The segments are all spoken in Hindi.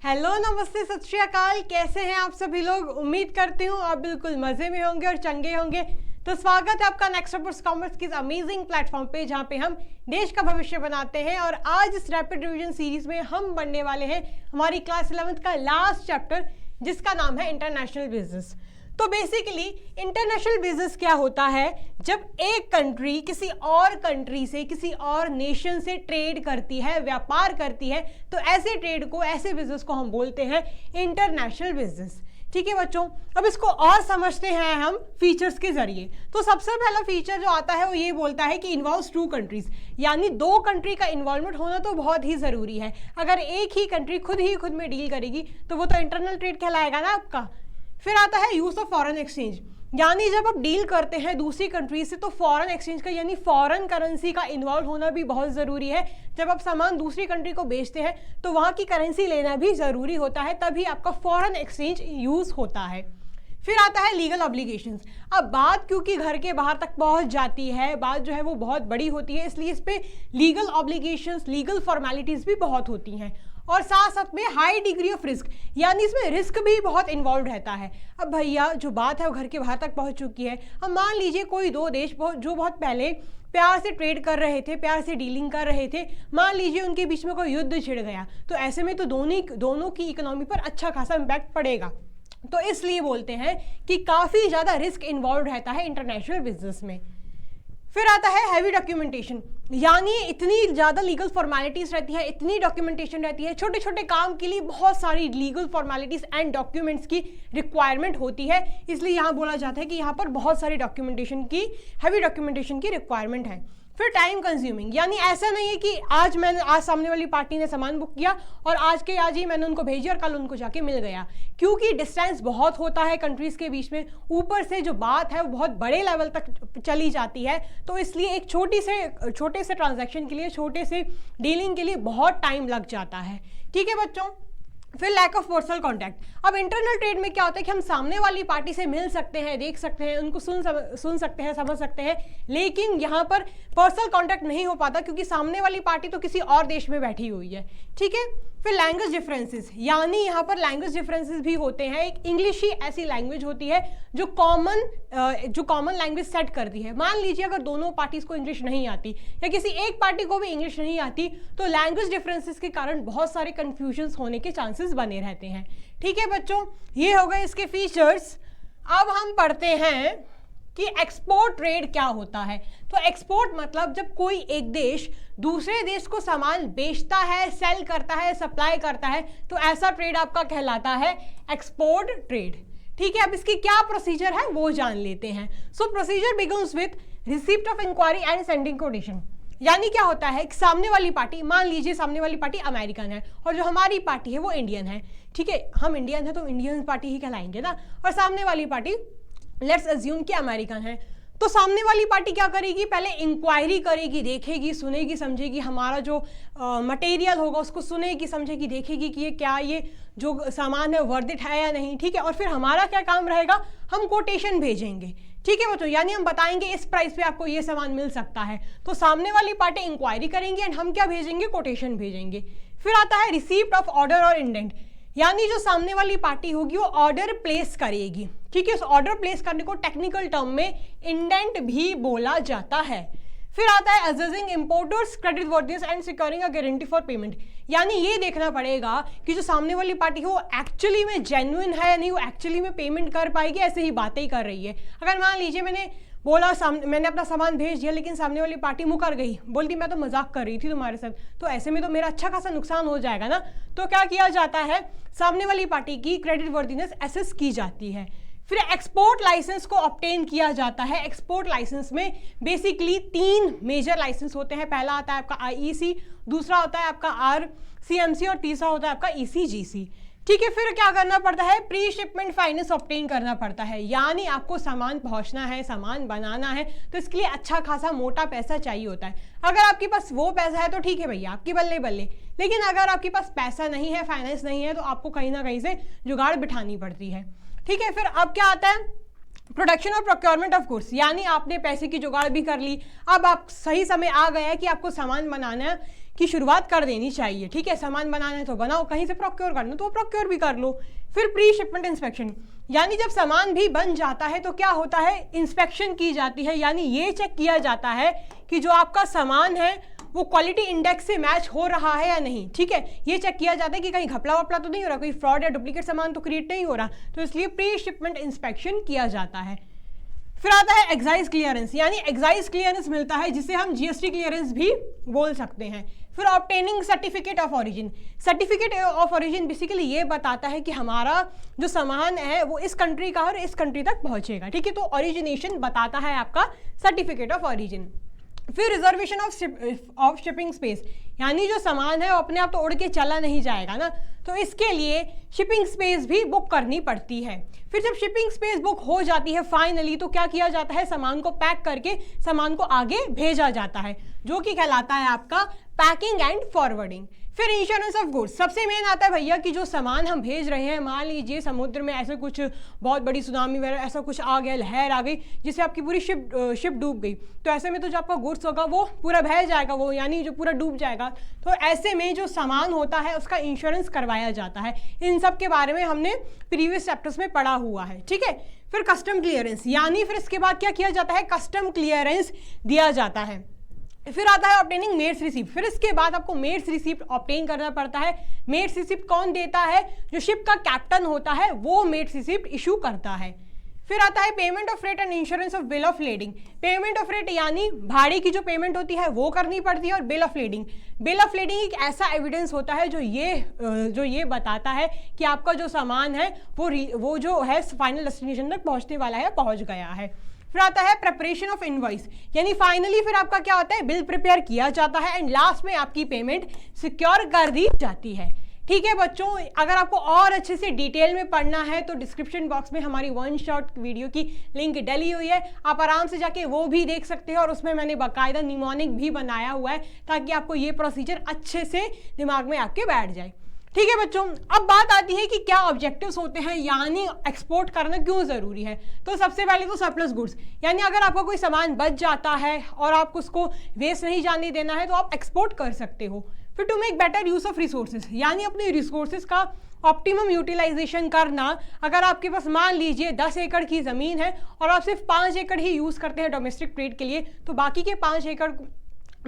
हेलो, नमस्ते, सत श्री अकाल। कैसे हैं आप सभी लोग? उम्मीद करती हूँ आप बिल्कुल मजे में होंगे और चंगे होंगे। तो स्वागत है आपका नेक्स्ट स्टेप कॉमर्स की अमेजिंग प्लेटफॉर्म पे, जहाँ पे हम देश का भविष्य बनाते हैं। और आज इस रैपिड रिवीजन सीरीज में हम बनने वाले हैं हमारी क्लास 11th का लास्ट चैप्टर, जिसका नाम है इंटरनेशनल बिजनेस। तो बेसिकली इंटरनेशनल बिजनेस क्या होता है? जब एक कंट्री किसी और कंट्री से, किसी और नेशन से ट्रेड करती है, व्यापार करती है, तो ऐसे ट्रेड को, ऐसे बिजनेस को हम बोलते हैं इंटरनेशनल बिजनेस। ठीक है बच्चों, अब इसको और समझते हैं हम फीचर्स के जरिए। तो सबसे पहला फीचर जो आता है वो ये बोलता है कि इन्वॉल्व्स टू कंट्रीज, यानी दो कंट्री का इन्वॉल्वमेंट होना तो बहुत ही जरूरी है। अगर एक ही कंट्री खुद में डील करेगी तो वो तो इंटरनल ट्रेड कहलाएगा ना आपका। फिर आता है यूज ऑफ फॉरेन एक्सचेंज, यानी जब आप डील करते हैं दूसरी कंट्री से तो फॉरेन एक्सचेंज का, यानी फॉरेन करेंसी का इन्वॉल्व होना भी बहुत ज़रूरी है। जब आप सामान दूसरी कंट्री को बेचते हैं तो वहाँ की करेंसी लेना भी ज़रूरी होता है, तभी आपका फॉरेन एक्सचेंज यूज़ होता है। फिर आता है लीगल ऑब्लिगेशंस। अब बात क्योंकि घर के बाहर तक पहुंच जाती है, बात जो है वो बहुत बड़ी होती है, इसलिए इस पे लीगल ऑब्लिगेशंस, लीगल फॉर्मेलिटीज़ भी बहुत होती हैं। और साथ साथ में हाई डिग्री ऑफ रिस्क, यानी इसमें रिस्क भी बहुत इन्वॉल्व रहता है। अब भैया जो बात है वो घर के बाहर तक पहुंच चुकी है। अब मान लीजिए कोई दो देश जो बहुत पहले प्यार से ट्रेड कर रहे थे, प्यार से डीलिंग कर रहे थे, मान लीजिए उनके बीच में कोई युद्ध छिड़ गया, तो ऐसे में तो दोनों की इकोनॉमी पर अच्छा खासा इम्पैक्ट पड़ेगा। तो इसलिए बोलते हैं कि काफ़ी ज़्यादा रिस्क इन्वॉल्व रहता है इंटरनेशनल बिजनेस में। फिर आता है हैवी डॉक्यूमेंटेशन, यानी इतनी ज़्यादा लीगल फॉर्मेलिटीज़ रहती है, इतनी डॉक्यूमेंटेशन रहती है, छोटे छोटे काम के लिए बहुत सारी लीगल फॉर्मेलिटीज़ एंड डॉक्यूमेंट्स की रिक्वायरमेंट होती है। इसलिए यहाँ बोला जाता है कि यहाँ पर बहुत सारी डॉक्यूमेंटेशन की, हैवी डॉक्यूमेंटेशन की रिक्वायरमेंट है। फिर टाइम कंज्यूमिंग, यानी ऐसा नहीं है कि आज सामने वाली पार्टी ने सामान बुक किया और आज के आज ही मैंने उनको भेजी और कल उनको जाके मिल गया, क्योंकि डिस्टेंस बहुत होता है कंट्रीज़ के बीच में, ऊपर से जो बात है वो बहुत बड़े लेवल तक चली जाती है। तो इसलिए एक छोटे से ट्रांजैक्शन के लिए, छोटे से डीलिंग के लिए बहुत टाइम लग जाता है। ठीक है बच्चों। फिर लैक ऑफ पर्सनल कांटेक्ट। अब इंटरनल ट्रेड में क्या होता है कि हम सामने वाली पार्टी से मिल सकते हैं, देख सकते हैं, उनको सुन सकते हैं, समझ सकते हैं, लेकिन यहाँ पर पर्सनल कांटेक्ट नहीं हो पाता क्योंकि सामने वाली पार्टी तो किसी और देश में बैठी हुई है। ठीक है। फिर लैंग्वेज डिफरेंसेस, यानी यहाँ पर लैंग्वेज डिफरेंसेस भी होते हैं। एक इंग्लिश ही ऐसी लैंग्वेज होती है जो कॉमन लैंग्वेज सेट करती है। मान लीजिए अगर दोनों पार्टीज को इंग्लिश नहीं आती या किसी एक पार्टी को भी इंग्लिश नहीं आती, तो लैंग्वेज डिफरेंसेस के कारण बहुत सारे कन्फ्यूजन्स होने के चांसेस बने रहते हैं। ठीक है बच्चों, ये हो गए इसके फीचर्स। अब हम पढ़ते हैं कि एक्सपोर्ट ट्रेड क्या होता है। तो एक्सपोर्ट मतलब जब कोई एक देश दूसरे देश को सामान बेचता है, सेल करता है, सप्लाई करता है, तो ऐसा ट्रेड आपका कहलाता है एक्सपोर्ट ट्रेड। ठीक है। अब इसकी क्या प्रोसीजर है वो जान लेते हैं। So procedure begins with receipt of inquiry and sending quotation. यानी क्या होता है कि सामने वाली पार्टी, मान लीजिए सामने वाली पार्टी अमेरिकन है और जो हमारी पार्टी है वो इंडियन है। ठीक है, हम इंडियन है तो इंडियन पार्टी ही कहलाएंगे ना, और सामने वाली पार्टी लेट्स अज्यूम कि अमेरिकन है। तो सामने वाली पार्टी क्या करेगी? पहले इंक्वायरी करेगी, देखेगी, सुनेगी, समझेगी, हमारा जो मटेरियल होगा उसको सुनेगी, समझेगी, देखेगी कि ये जो सामान है वर्थ इट है या नहीं। ठीक है। और फिर हमारा क्या काम रहेगा? हम कोटेशन भेजेंगे। ठीक है बच्चों, यानी हम बताएंगे इस प्राइस पे आपको ये सामान मिल सकता है। तो सामने वाली पार्टी इंक्वायरी करेंगे एंड हम क्या भेजेंगे? कोटेशन भेजेंगे। फिर आता है रिसीप्ट ऑफ ऑर्डर और इंडेंट, यानी जो सामने वाली पार्टी होगी वो ऑर्डर प्लेस करेगी। ठीक है। उस ऑर्डर प्लेस करने को टेक्निकल टर्म में इंडेंट भी बोला जाता है। फिर आता है assessing importers credit worthiness and securing a guarantee for payment, यानी ये देखना पड़ेगा कि जो सामने वाली पार्टी है वो एक्चुअली में जेन्युइन है या नहीं, वो एक्चुअली में पेमेंट कर पाएगी, ऐसे ही बातें ही कर रही है। अगर मान लीजिए मैंने अपना सामान भेज दिया लेकिन सामने वाली पार्टी मुकर गई, बोलती मैं तो मजाक कर रही थी तुम्हारे साथ, तो ऐसे में तो मेरा अच्छा खासा नुकसान हो जाएगा ना। तो क्या किया जाता है? सामने वाली पार्टी की क्रेडिट वर्दीनेस एसेस की जाती है। फिर एक्सपोर्ट लाइसेंस को ऑब्टेन किया जाता है। एक्सपोर्ट लाइसेंस में बेसिकली 3 मेजर लाइसेंस होते हैं। पहला आता है आपका IEC, दूसरा होता है आपका RCMC और तीसरा होता है आपका ECGC। ठीक है। फिर क्या करना पड़ता है? प्री शिपमेंट फाइनेंस ऑब्टेन करना पड़ता है, यानी आपको सामान पहुंचना है, सामान बनाना है, तो इसके लिए अच्छा खासा मोटा पैसा चाहिए होता है। अगर आपके पास वो पैसा है तो ठीक है भैया, आपकी बल्ले बल्ले, लेकिन अगर आपके पास पैसा नहीं है, फाइनेंस नहीं है, तो आपको कहीं ना कहीं से जुगाड़ बिठानी पड़ती है। ठीक है। फिर अब क्या आता है? प्रोडक्शन और प्रोक्योरमेंट ऑफ गुड्स, यानी आपने पैसे की जुगाड़ भी कर ली, अब आप सही समय आ गया है कि आपको सामान बनाना है, की शुरुआत कर देनी चाहिए। ठीक है, सामान बनाना है तो बनाओ, कहीं से प्रोक्योर करना तो प्रोक्योर भी कर लो। फिर प्री शिपमेंट इंस्पेक्शन, यानी जब सामान भी बन जाता है तो क्या होता है, इंस्पेक्शन की जाती है, यानी ये चेक किया जाता है कि जो आपका सामान है वो क्वालिटी इंडेक्स से मैच हो रहा है या नहीं। ठीक है, ये चेक किया जाता है कि कहीं घपला वपला तो नहीं हो रहा, कोई फ्रॉड या डुप्लीकेट सामान तो क्रिएट नहीं हो रहा, तो इसलिए प्री शिपमेंट इंस्पेक्शन किया जाता है। फिर आता है एक्साइज क्लियरेंस, यानी एक्साइज क्लियरेंस मिलता है जिसे हम जीएसटी क्लियरेंस भी बोल सकते हैं। फिर obtaining certificate of origin, certificate of origin basically ये बताता है कि हमारा जो सामान है वो इस कंट्री का और इस कंट्री तक पहुंचेगा। ठीक है, तो ओरिजिनेशन बताता है आपका सर्टिफिकेट ऑफ ओरिजिन। फिर रिजर्वेशन ऑफ शिपिंग स्पेस, यानी जो सामान है वो अपने आप तो उड़ के चला नहीं जाएगा ना, तो इसके लिए शिपिंग स्पेस भी बुक करनी पड़ती है। फिर जब शिपिंग स्पेस बुक हो जाती है फाइनली, तो क्या किया जाता है, सामान को पैक करके सामान को आगे भेजा जाता है, जो कि कहलाता है आपका पैकिंग एंड फॉरवर्डिंग। फिर इंश्योरेंस ऑफ गुड्स, सबसे मेन आता है भैया कि जो सामान हम भेज रहे हैं, मान लीजिए समुद्र में ऐसे कुछ बहुत बड़ी सुनामी वगैरह ऐसा कुछ आ गया, लहर आ गई जिससे आपकी पूरी शिप डूब गई, तो ऐसे में तो जो आपका गुड्स होगा वो पूरा बह जाएगा, वो यानी जो पूरा डूब जाएगा। तो ऐसे में जो सामान होता है उसका इंश्योरेंस करवाया जाता है। इन सब के बारे में हमने प्रीवियस चैप्टर्स में पढ़ा हुआ है। ठीक है, फिर कस्टम क्लियरेंस, यानी फिर इसके बाद क्या किया जाता है, कस्टम क्लियरेंस दिया जाता है। फिर आता है ऑब्टेनिंग मेड्स रिसिप्ट, फिर इसके बाद आपको मेड्स रिसिप्ट ऑब्टेन करना पड़ता है। मेड्स रिसिप्ट कौन देता है, जो शिप का कैप्टन होता है वो मेड्स रिसिप्ट इशू करता है। फिर आता है payment of freight and insurance of bill of lading, payment of freight यानी भाड़े की जो पेमेंट होती है वो करनी पड़ती है, और bill of lading, bill of lading एक ऐसा एविडेंस होता है जो ये बताता है कि आपका जो सामान है वो जो है फाइनल डेस्टिनेशन तक पहुंचने वाला है, पहुंच गया है। फिर आता है प्रिपरेशन ऑफ इनवॉइस, यानी फाइनली फिर आपका क्या होता है, बिल प्रिपेयर किया जाता है एंड लास्ट में आपकी पेमेंट सिक्योर कर दी जाती है। ठीक है बच्चों, अगर आपको और अच्छे से डिटेल में पढ़ना है तो डिस्क्रिप्शन बॉक्स में हमारी वन शॉट वीडियो की लिंक डली हुई है, आप आराम से जाके वो भी देख सकते हो, और उसमें मैंने बाकायदा निमोनिक भी बनाया हुआ है ताकि आपको ये प्रोसीजर अच्छे से दिमाग में आपके बैठ जाए। ठीक है बच्चों, अब बात आती है कि क्या ऑब्जेक्टिव्स होते हैं, यानी एक्सपोर्ट करना क्यों ज़रूरी है। तो सबसे पहले तो सरप्लस गुड्स, यानी अगर आपका कोई सामान बच जाता है और आपको उसको वेस्ट नहीं जाने देना है तो आप एक्सपोर्ट कर सकते हो। फिर to make better use of resources, यानी अपने रिसोर्सेज का ऑप्टिमम यूटिलाइजेशन करना। अगर आपके पास मान लीजिए 10 एकड़ की ज़मीन है और आप सिर्फ 5 एकड़ ही यूज़ करते हैं डोमेस्टिक ट्रेड के लिए, तो बाकी के 5 एकड़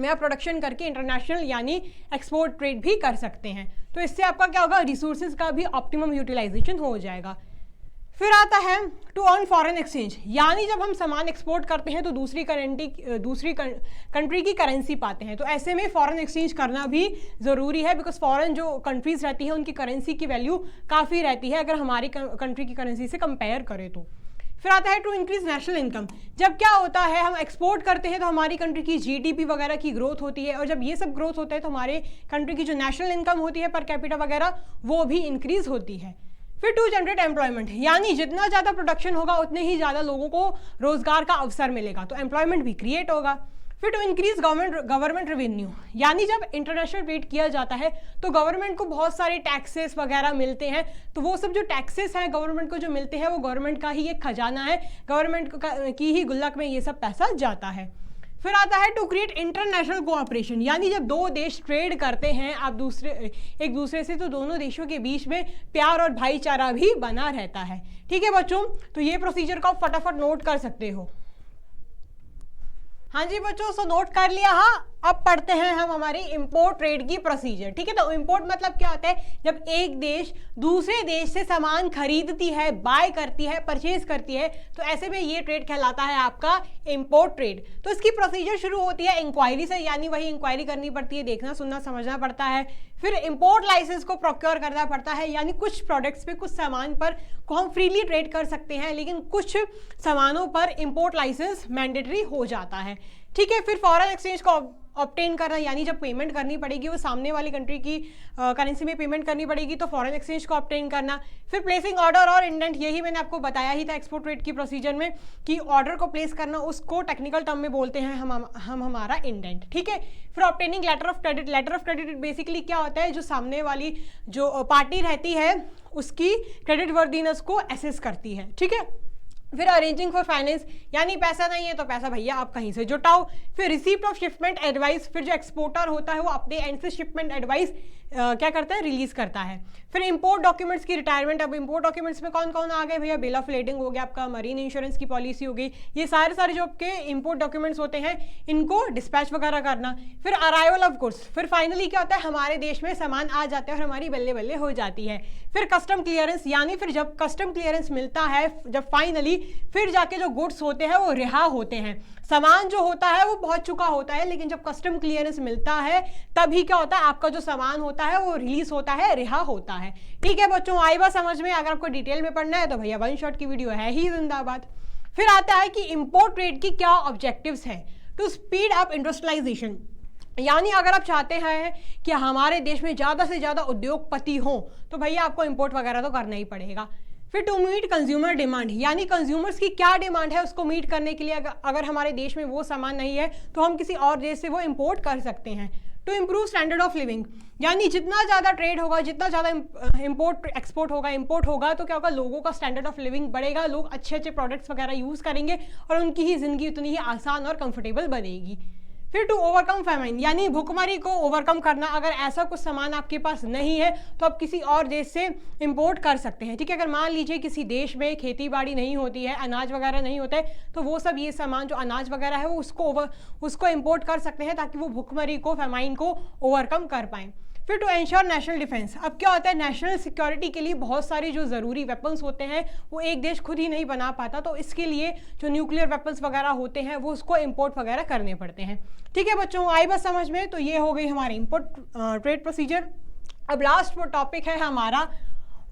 में आप प्रोडक्शन करके इंटरनेशनल यानी एक्सपोर्ट ट्रेड भी कर सकते हैं। तो इससे आपका क्या होगा, रिसोर्सेज का भी ऑप्टिमम यूटिलाइजेशन हो जाएगा। फिर आता है टू अर्न फॉरेन एक्सचेंज, यानी जब हम सामान एक्सपोर्ट करते हैं तो दूसरी कंट्री की करेंसी पाते हैं, तो ऐसे में फॉरेन एक्सचेंज करना भी ज़रूरी है, बिकॉज फॉरेन जो कंट्रीज रहती हैं उनकी करेंसी की वैल्यू काफ़ी रहती है अगर हमारी कंट्री की करेंसी से कंपेयर करें तो। फिर आता है टू इंक्रीज नेशनल इनकम, जब क्या होता है हम एक्सपोर्ट करते हैं तो हमारी कंट्री की जीडीपी वगैरह की ग्रोथ होती है, और जब ये सब ग्रोथ होता है तो हमारे कंट्री की जो नेशनल इनकम होती है पर कैपिटा वगैरह वो भी इंक्रीज होती है। फिर टू जनरेट एम्प्लॉयमेंट, यानी जितना ज़्यादा प्रोडक्शन होगा उतने ही ज़्यादा लोगों को रोजगार का अवसर मिलेगा, तो एम्प्लॉयमेंट भी क्रिएट होगा। फिर टू इंक्रीज गवर्नमेंट रेवेन्यू, यानी जब इंटरनेशनल ट्रेड किया जाता है तो गवर्नमेंट को बहुत सारे टैक्सेस वगैरह मिलते हैं, तो वो सब जो टैक्सेस हैं गवर्नमेंट को जो मिलते हैं वो गवर्नमेंट का ही एक खजाना है, गवर्नमेंट की ही गुल्लक में ये सब पैसा जाता है। फिर आता है टू क्रिएट इंटरनेशनल कोऑपरेशन, यानी जब दो देश ट्रेड करते हैं आप एक दूसरे से, तो दोनों देशों के बीच में प्यार और भाईचारा भी बना रहता है। ठीक है बच्चों, तो ये प्रोसीजर को आप फटाफट नोट कर सकते हो। हाँ जी बच्चों, सो नोट कर लिया। हाँ, अब पढ़ते हैं हम हमारी इंपोर्ट ट्रेड की प्रोसीजर। ठीक है, तो इंपोर्ट मतलब क्या होता है, जब एक देश दूसरे देश से सामान खरीदती है, बाय करती है, परचेज करती है, तो ऐसे में ये ट्रेड कहलाता है आपका इंपोर्ट ट्रेड। तो इसकी प्रोसीजर शुरू होती है इंक्वायरी से, यानी वही इंक्वायरी करनी पड़ती है, देखना सुनना समझना पड़ता है। फिर इंपोर्ट लाइसेंस को प्रोक्योर करना पड़ता है, यानी कुछ प्रोडक्ट्स पे कुछ सामान पर को हम फ्रीली ट्रेड कर सकते हैं, लेकिन कुछ सामानों पर इंपोर्ट लाइसेंस मैंडेटरी हो जाता है। ठीक है, फिर फॉरेन एक्सचेंज को ऑब्टेन करना, यानी जब पेमेंट करनी पड़ेगी वो सामने वाली कंट्री की करेंसी में पेमेंट करनी पड़ेगी, तो फॉरेन एक्सचेंज को ऑब्टेन करना। फिर प्लेसिंग ऑर्डर और इंडेंट, यही मैंने आपको बताया ही था एक्सपोर्ट ट्रेड की प्रोसीजर में कि ऑर्डर को प्लेस करना, उसको टेक्निकल टर्म में बोलते हैं हम हमारा इंडेंट। ठीक है, फिर obtaining letter of credit, letter of credit basically क्या होता है, जो सामने वाली जो पार्टी रहती है उसकी क्रेडिट वर्दीनेस को एसेस करती है। ठीक है, फिर अरेंजिंग फॉर फाइनेंस, यानी पैसा नहीं है तो पैसा भैया आप कहीं से जुटाओ। फिर रिसीप्ट ऑफ शिपमेंट एडवाइस, फिर जो एक्सपोर्टर होता है वो अपने एंड से शिपमेंट एडवाइस क्या करता है, रिलीज करता है। फिर इंपोर्ट डॉक्यूमेंट्स की रिटायरमेंट, अब इंपोर्ट डॉक्यूमेंट्स में कौन कौन आ गए भैया, बिल ऑफ लेडिंग हो गया आपका, मरीन इंश्योरेंस की पॉलिसी हो गई, ये सारे जो आपके इंपोर्ट डॉक्यूमेंट्स होते हैं इनको डिस्पैच वगैरह करना। फिर अराइवल ऑफ गुड्स, फिर फाइनली क्या होता है, हमारे देश में सामान आ जाता है और हमारी बल्ले बल्ले हो जाती है। फिर कस्टम क्लियरेंस, यानी फिर जब कस्टम क्लियरेंस मिलता है, जब फाइनली फिर जाके जो गुड्स होते हैं वो रिहा होते हैं। सामान जो होता है वो पहुंच चुका होता है, लेकिन जब कस्टम क्लियरेंस मिलता है तभी क्या होता है, आपका जो सामान होता है वो रिलीज होता है, रिहा होता है। ठीक है बच्चों, आई बात समझ में। अगर आपको डिटेल में पढ़ना है तो भैया वन शॉट की वीडियो है ही जिंदाबाद। फिर आता है कि इंपोर्ट ट्रेड की क्या ऑब्जेक्टिव्स हैं, टू स्पीड अप इंडस्ट्रियलाइजेशन, यानी अगर आप चाहते हैं कि हमारे देश में ज़्यादा से ज़्यादा उद्योगपति हों तो भैया आपको इंपोर्ट वगैरह तो करना ही पड़ेगा। फिर टू मीट कंज्यूमर डिमांड, यानी कंज्यूमर्स की क्या डिमांड है उसको मीट करने के लिए अगर हमारे देश में वो सामान नहीं है तो हम किसी और देश से वो इंपोर्ट कर सकते हैं। To improve standard of living, यानी जितना ज़्यादा ट्रेड होगा, जितना ज़्यादा इंपोर्ट एक्सपोर्ट होगा, इंपोर्ट होगा तो क्या होगा, लोगों का स्टैंडर्ड ऑफ लिविंग बढ़ेगा, लोग अच्छे अच्छे प्रोडक्ट्स वगैरह यूज़ करेंगे और उनकी ही ज़िंदगी उतनी ही आसान और कंफर्टेबल बनेगी। फिर टू ओवरकम फैमाइन, यानी भुखमरी को ओवरकम करना, अगर ऐसा कुछ सामान आपके पास नहीं है तो आप किसी और देश से इंपोर्ट कर सकते हैं। ठीक है, अगर मान लीजिए किसी देश में खेती बाड़ी नहीं होती है, अनाज वगैरह नहीं होता है, तो वो सब ये सामान जो अनाज वगैरह है वो उसको इंपोर्ट कर सकते हैं ताकि वो भुखमरी को, फैमाइन को ओवरकम कर पाएँ। फिर टू एंश्योर नेशनल डिफेंस, अब क्या होता है, नेशनल सिक्योरिटी के लिए बहुत सारे जो ज़रूरी वेपन्स होते हैं वो एक देश खुद ही नहीं बना पाता, तो इसके लिए जो न्यूक्लियर वेपन्स वगैरह होते हैं वो उसको इंपोर्ट वगैरह करने पड़ते हैं। ठीक है बच्चों, आई बस समझ में। तो ये हो गई हमारी इंपोर्ट ट्रेड प्रोसीजर। अब लास्ट टॉपिक है हमारा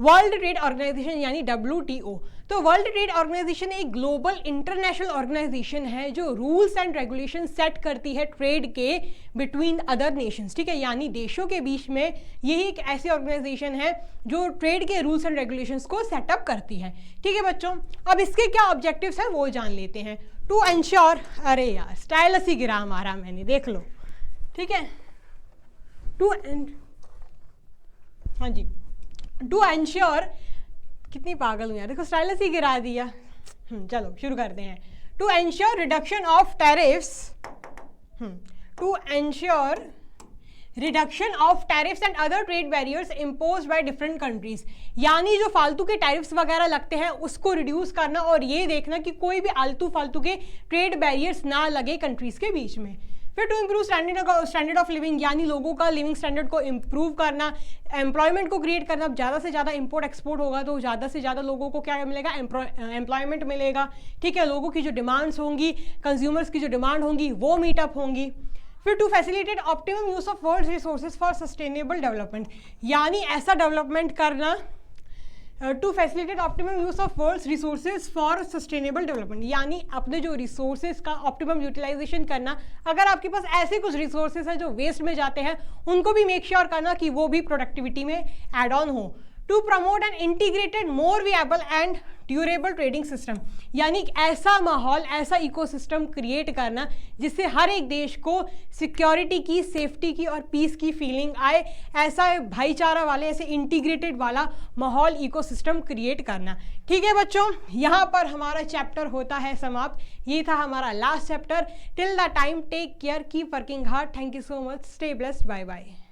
वर्ल्ड ट्रेड ऑर्गेनाइजेशन यानी WTO। तो वर्ल्ड ट्रेड ऑर्गेनाइजेशन एक ग्लोबल इंटरनेशनल ऑर्गेनाइजेशन है जो रूल्स एंड रेगुलेशन सेट करती है ट्रेड के बिटवीन अदर नेशंस। ठीक है, यानी देशों के बीच में यही एक ऐसी ऑर्गेनाइजेशन है जो ट्रेड के रूल्स एंड रेगुलेशंस को सेटअप करती है। ठीक है बच्चों, अब इसके क्या ऑब्जेक्टिव्स हैं वो जान लेते हैं। टू एंश्योर, अरे यार स्टाइलस ही गिरा हमारा, मैंने देख लो। ठीक है, हाँ जी, टू एंश्योर, कितनी पागल हूँ यार, देखो स्टाइलस ही गिरा दिया। चलो शुरू करते हैं। To ensure reduction of tariffs, to ensure reduction of tariffs and other trade barriers imposed by different countries, यानी जो फालतू के टैरिफ्स वगैरह लगते हैं उसको रिड्यूस करना और ये देखना कि कोई भी आलतू फालतू के ट्रेड बैरियर्स ना लगे कंट्रीज के बीच में। फिर to improve standard of living, यानी लोगों का लिविंग स्टैंडर्ड को इम्प्रूव करना, एम्प्लॉयमेंट को क्रिएट करना। ज़्यादा से ज़्यादा इंपोर्ट एक्सपोर्ट होगा तो ज़्यादा से ज़्यादा लोगों को क्या मिलेगा, एम्प्लॉयमेंट मिलेगा। ठीक है, लोगों की जो डिमांड्स होंगी, कंज्यूमर्स की जो डिमांड होंगी वो मीटअप होंगी। फिर to facilitate optimum use of world resources for sustainable development, यानी ऐसा डेवलपमेंट करना, to facilitate optimum use of world's resources for sustainable development, यानी अपने जो रिसोर्सेज का ऑप्टिमम यूटिलाइजेशन करना। अगर आपके पास ऐसे कुछ रिसोर्सेज हैं जो वेस्ट में जाते हैं उनको भी मेक श्योर करना कि वो भी प्रोडक्टिविटी में एड ऑन हो। To promote an integrated more viable and durable trading system, यानी ऐसा माहौल, ऐसा इकोसिस्टम क्रिएट करना जिससे हर एक देश को सिक्योरिटी की, सेफ्टी की और पीस की फीलिंग आए, ऐसा भाईचारा वाले, ऐसे इंटीग्रेटेड वाला माहौल, इकोसिस्टम क्रिएट करना। ठीक है बच्चों, यहाँ पर हमारा चैप्टर होता है समाप्त। ये था हमारा last chapter. Till the time take care, keep working hard. Thank you so much, stay blessed, bye bye.